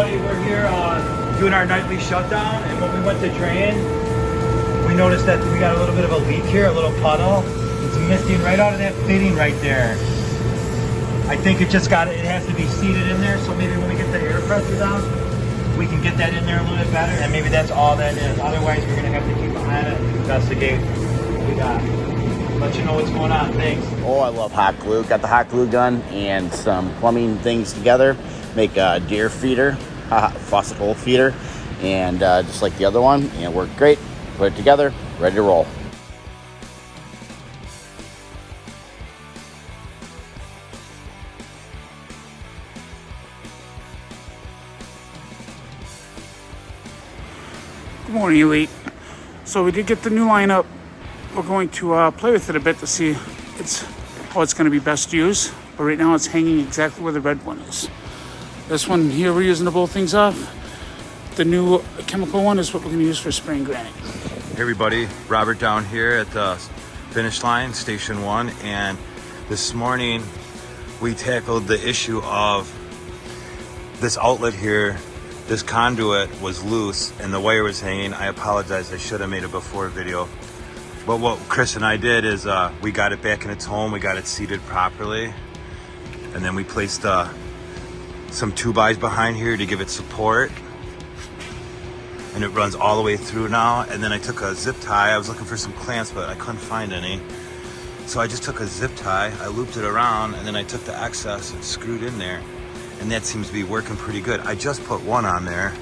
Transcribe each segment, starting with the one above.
everybody. We're here doing our nightly shutdown, and when we went to drain, we noticed that we got a little bit of a leak here, a little puddle. It's misting right out of that fitting right there. I think it has to be seated in there, so maybe when we get the air pressure down, we can get that in there a little bit better, and maybe that's all that is. Otherwise, we're gonna have to keep an eye on it and investigate what we got. Let you know what's going on. Thanks. Oh, I love hot glue. Got the hot glue gun and some plumbing things together. Make a deer feeder, faucet hole feeder, and just like the other one, and it worked great. Put it together, ready to roll. Good morning, Elite. So we did get the new lineup. We're going to play with it a bit to see how it's going to be best used. But right now it's hanging exactly where the red one is. This one here we're using to blow things off. The new chemical one is what we're going to use for spraying granite. Hey everybody, Robert down here at the finish line, Station 1. And this morning we tackled the issue of this outlet here. This conduit was loose and the wire was hanging. I apologize, I should have made a before video. But what Chris and I did is we got it back in its home, we got it seated properly. And then we placed some 2x behind here to give it support. And it runs all the way through now. And then I took a zip tie. I was looking for some clamps, but I couldn't find any. So I just took a zip tie, I looped it around, and then I took the excess and screwed in there. And that seems to be working pretty good. I just put one on there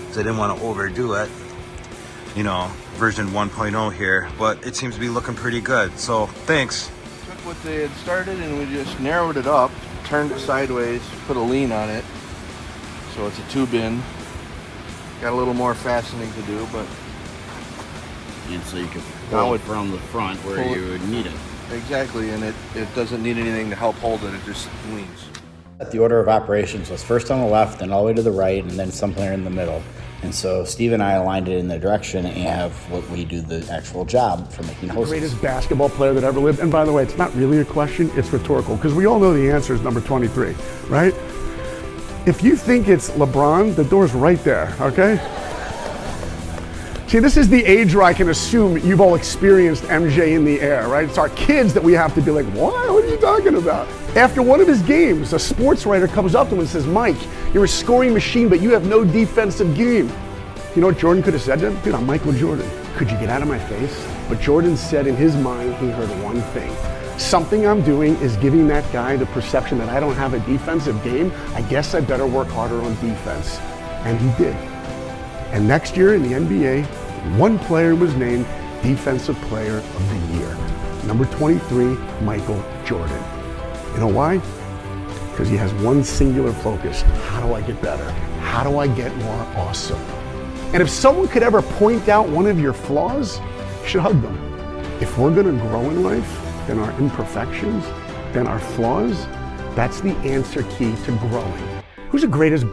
because I didn't want to overdo it. You know, version 1.0 here, but it seems to be looking pretty good. So thanks. Took what they had started and we just narrowed it up, turned it sideways, put a lean on it. So it's a tube in. Got a little more fastening to do, but. And so you can pull it from the front where you would need it. Exactly, and it doesn't need anything to help hold it, it just leans. The order of operations was first on the left, then all the way to the right, and then somewhere in the middle. And so Steve and I aligned it in the direction and have what we do the actual job for making hoses. Greatest basketball player that ever lived. And by the way, it's not really a question, it's rhetorical, because we all know the answer is number 23, right? If you think it's LeBron, the door's right there, okay? See, this is the age where I can assume you've all experienced MJ in the air, right? It's our kids that we have to be like, what? What are you talking about? After one of his games, a sports writer comes up to him and says, Mike, you're a scoring machine, but you have no defensive game. You know what Jordan could have said to him? Dude, I'm Michael Jordan. Could you get out of my face? But Jordan said in his mind, he heard one thing. Something I'm doing is giving that guy the perception that I don't have a defensive game. I guess I better work harder on defense. And he did. And next year in the NBA, one player was named Defensive Player of the Year. Number 23, Michael Jordan. You know why? Because he has one singular focus. How do I get better? How do I get more awesome? And if someone could ever point out one of your flaws, you should hug them. If we're gonna grow in life, then our imperfections, then our flaws, that's the answer key to growing. Who's the greatest